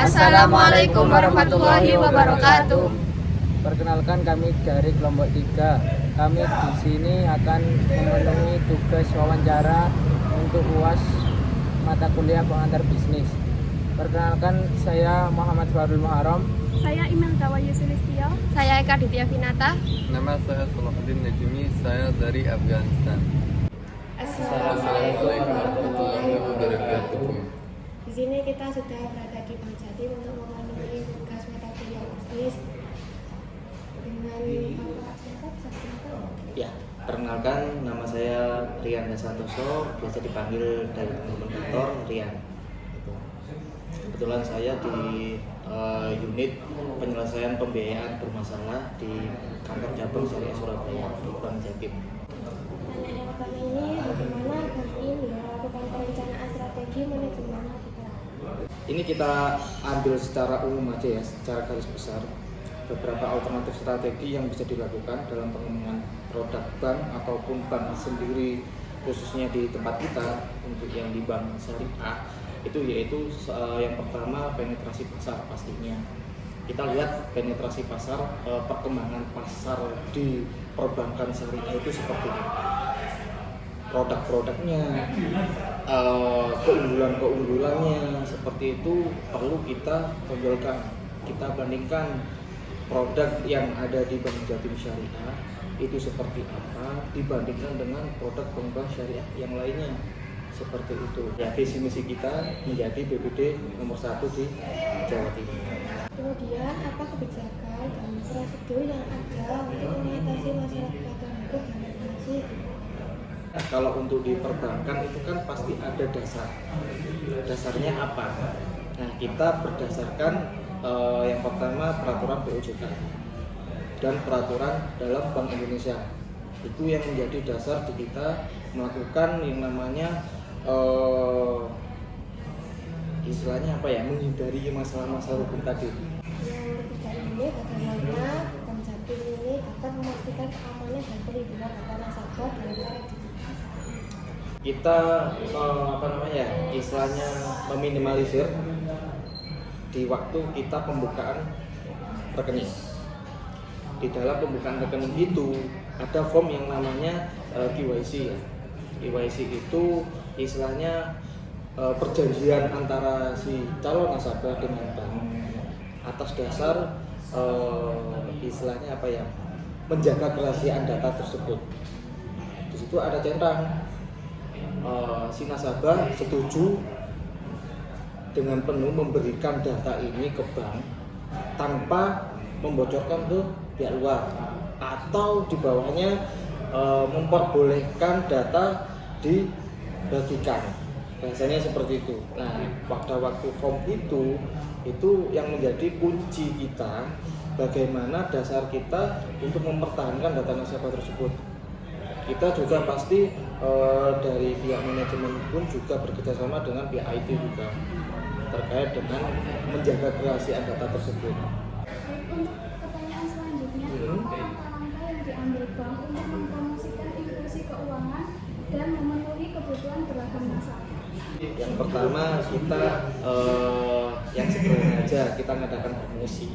Assalamualaikum warahmatullahi wabarakatuh. Perkenalkan, kami dari kelompok 3. Kami di sini akan memenuhi tugas wawancara untuk UAS mata kuliah pengantar bisnis. Perkenalkan, saya Muhammad Farul Muharram. Saya Imelda Wayu Sulistyo. Saya Eka Ditya Vinata. Nama saya Salahuddin Najmi, saya dari Afghanistan. Assalamualaikum warahmatullahi wabarakatuh. Di sini kita sudah berada di Bank Jatim untuk memenuhi tugas mata kuliah bisnis dengan Ya, perkenalkan, nama saya Rian Santoso, biasa dipanggil dari teman-teman kantor Rian. Kebetulan saya di unit penyelesaian pembiayaan bermasalah di kantor cabang Syariah Surabaya di Bank Jatim. Pertanyaan yang pertama ini, bagaimana bank ini melakukan perencanaan strategi manajemen capital? Ini kita ambil secara umum aja ya, secara garis besar. Beberapa alternatif strategi yang bisa dilakukan dalam pengembangan produk bank ataupun bank sendiri, khususnya di tempat kita untuk yang di bank syariah, itu yaitu yang pertama penetrasi pasar. Pastinya kita lihat penetrasi pasar, perkembangan pasar di perbankan syariah itu seperti ini, produk-produknya, keunggulan-keunggulannya seperti itu perlu kita tonjolkan. Kita bandingkan produk yang ada di Bank Jatim Syariah itu seperti apa dibandingkan dengan produk bank syariah yang lainnya, seperti itu. Ya, visi misi kita menjadi BPD nomor 1 di Jawa Timur. Kemudian, apa kebijakan dan prosedur yang ada untuk mengatasi masalah kepatuhan hukum dan regulasi? Nah, kalau untuk di perbankan itu kan pasti ada dasar. Dasarnya apa? Nah, kita berdasarkan yang pertama peraturan BOJK dan peraturan dalam Bank Indonesia. Itu yang menjadi dasar di kita melakukan yang namanya istilahnya apa ya, menghindari masalah-masalah hukum tadi. Yang ketiga ini, bagaimana Bank Jatim ini dapat memastikan keamanan dan perlindungan data nasabah dalam era digital? Kita istilahnya meminimalisir di waktu kita pembukaan rekening. Di dalam pembukaan rekening itu ada form yang namanya KYC ya. KYC itu istilahnya perjanjian antara si calon nasabah dengan bank atas dasar istilahnya apa ya, menjaga kerahasiaan data tersebut. Di situ ada centang si nasabah setuju dengan penuh memberikan data ini ke bank tanpa membocorkan ke pihak luar, atau di bawahnya memperbolehkan data dibagikan. Bahasanya seperti itu. Nah, waktu form itu yang menjadi kunci kita, bagaimana dasar kita untuk mempertahankan data nasabah tersebut. Kita juga pasti dari pihak manajemen pun juga bekerjasama dengan pihak IT juga terkait dengan menjaga kerahasiaan data tersebut. Untuk pertanyaan selanjutnya, apa langkah-langkah yang diambil bank untuk mempromosikan inklusi keuangan dan memenuhi kebutuhan beragam nasabah? Yang pertama, kita yang sebelumnya aja kita mengadakan promosi.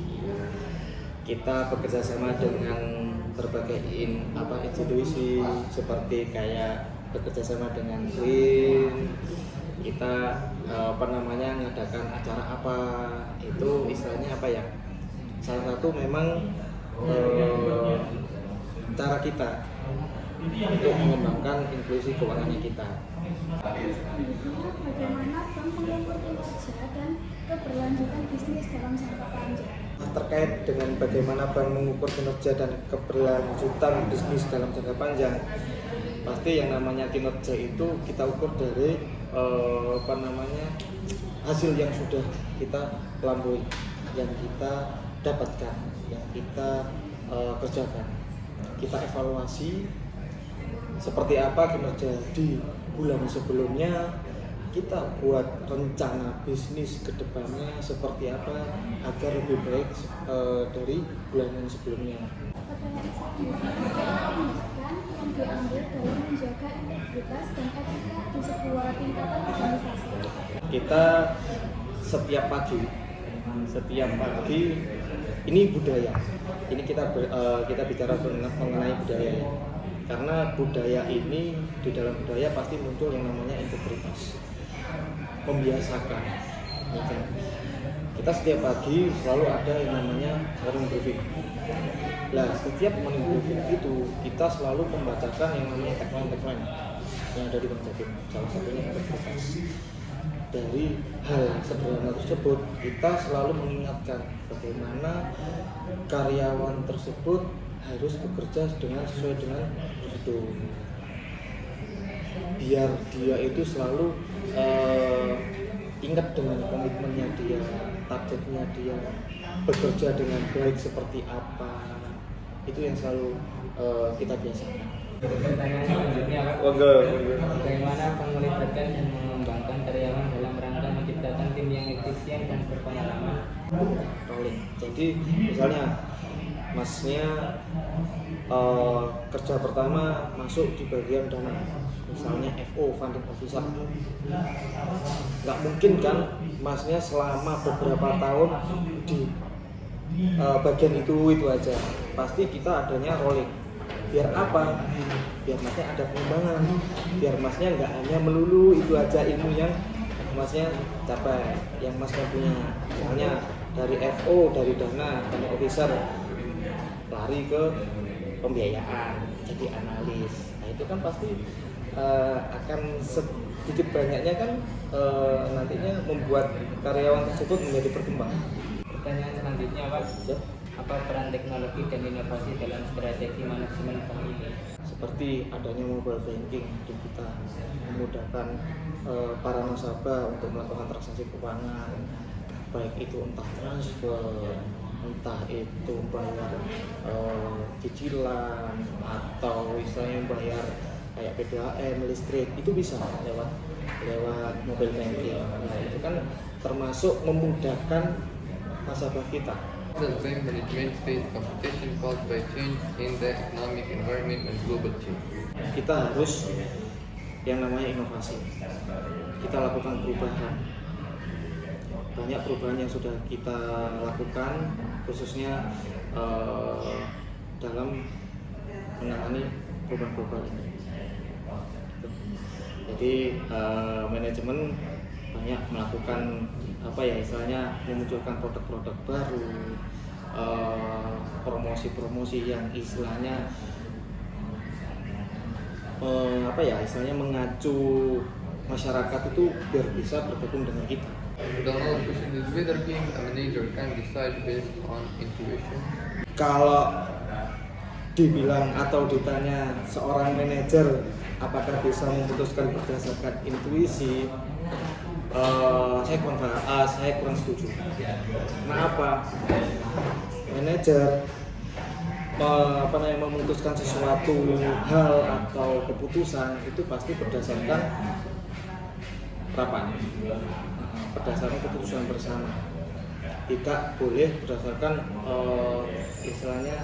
Kita bekerjasama dengan berbagai institusi seperti kayak bekerjasama dengan BRIN. Kita mengadakan acara apa, itu istilahnya apa ya, salah satu memang cara kita untuk mengembangkan inklusi keuangannya kita. Bagaimana bank mengukur kinerja dan keberlanjutan bisnis dalam jangka panjang? Terkait dengan bagaimana bank mengukur kinerja dan keberlanjutan bisnis dalam jangka panjang, pasti yang namanya kinerja itu kita ukur dari hasil yang sudah kita lampaui, yang kita dapatkan, yang kita kerjakan. Kita evaluasi seperti apa kinerja di bulan sebelumnya, kita buat rencana bisnis ke depannya seperti apa agar lebih baik dari bulan yang sebelumnya. Pertanyaan selanjutnya, tindakan yang diambil dalam menjaga integritas dan etika di sebuah tingkatan organisasi? Kita setiap pagi setiap pagi ini budaya. Ini kita bicara mengenai budaya ya. Karena budaya ini, di dalam budaya pasti muncul yang namanya integritas, membiasakan ya kan? Kita setiap pagi selalu ada yang namanya morning briefing. Nah, setiap morning briefing itu kita selalu membacakan yang namanya tagline yang ada di Bank Jatim. Salah satunya integritas. Dari hal sederhana tersebut, kita selalu mengingatkan bagaimana karyawan tersebut harus bekerja sesuai dengan prosedur. Biar dia itu selalu ingat dengan komitmennya dia, targetnya dia, bekerja dengan baik seperti apa. Itu yang selalu kita biasakan. Pertanyaan selanjutnya, Pak. Bagaimana melibatkan dan mengembangkan karyawan dalam rangka menciptakan tim yang efisien dan berpengalaman? Rolling. Jadi misalnya masnya kerja pertama masuk di bagian dana, misalnya FO, funding officer. Nggak mungkin kan masnya selama beberapa tahun di bagian itu aja. Pasti kita adanya rolling. Biar apa? Biar masnya ada pengembangan. Biar masnya nggak hanya melulu itu aja ilmu yang masnya capai, yang masnya punya. Misalnya dari FO, dari dana, funding officer, lari ke pembiayaan, jadi analis. Nah itu kan pasti akan sedikit banyaknya kan nantinya membuat karyawan tersebut menjadi berkembang. Pertanyaan selanjutnya, Pak. Apa peran teknologi dan inovasi dalam strategi manajemen bank ini? Seperti adanya mobile banking di kita memudahkan para nasabah untuk melakukan transaksi keuangan, baik itu entah transfer, entah itu bayar cicilan atau misalnya bayar kayak PPAM, listrik, itu bisa lewat mobile banking. Nah itu kan termasuk memudahkan nasabah kita. The bank management face competition caused by change in the economic environment and global change. Kita harus yang namanya inovasi. Kita lakukan perubahan. Banyak perubahan yang sudah kita lakukan, khususnya dalam menangani perubahan-perubahan ini. Jadi manajemen banyak melakukan istilahnya memunculkan produk-produk baru, promosi-promosi yang istilahnya istilahnya mengacu masyarakat itu biar bisa bergabung dengan kita. The whole question is whether being a manager can decide based on intuition. Kalau dibilang atau ditanya seorang manajer apakah bisa memutuskan berdasarkan intuisi, saya kurang setuju. Kenapa? Manajer memutuskan sesuatu hal atau keputusan itu pasti berdasarkan rapat, berdasarkan keputusan bersama. Tidak boleh berdasarkan istilahnya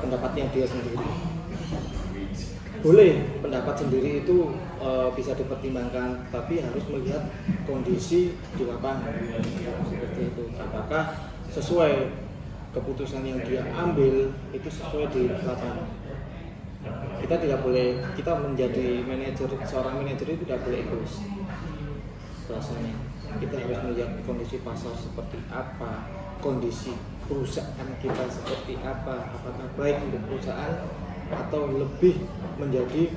pendapatnya dia sendiri. Boleh pendapat sendiri itu bisa dipertimbangkan, tapi harus melihat kondisi di lapangan seperti itu. Apakah sesuai keputusan yang dia ambil itu sesuai di lapangan? Kita tidak boleh, kita menjadi manajer, seorang manajer itu tidak boleh egois. Rasanya kita harus melihat kondisi pasar seperti apa, kondisi perusahaan kita seperti apa, apakah baik untuk perusahaan atau lebih menjadi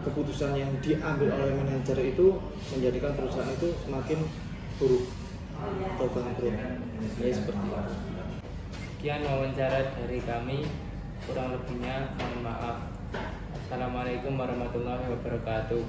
keputusan yang diambil oleh manajer itu menjadikan perusahaan itu semakin buruk atau bangkrut. Ya seperti itu. Sekian wawancara dari kami, kurang lebihnya mohon maaf. Assalamualaikum warahmatullahi wabarakatuh.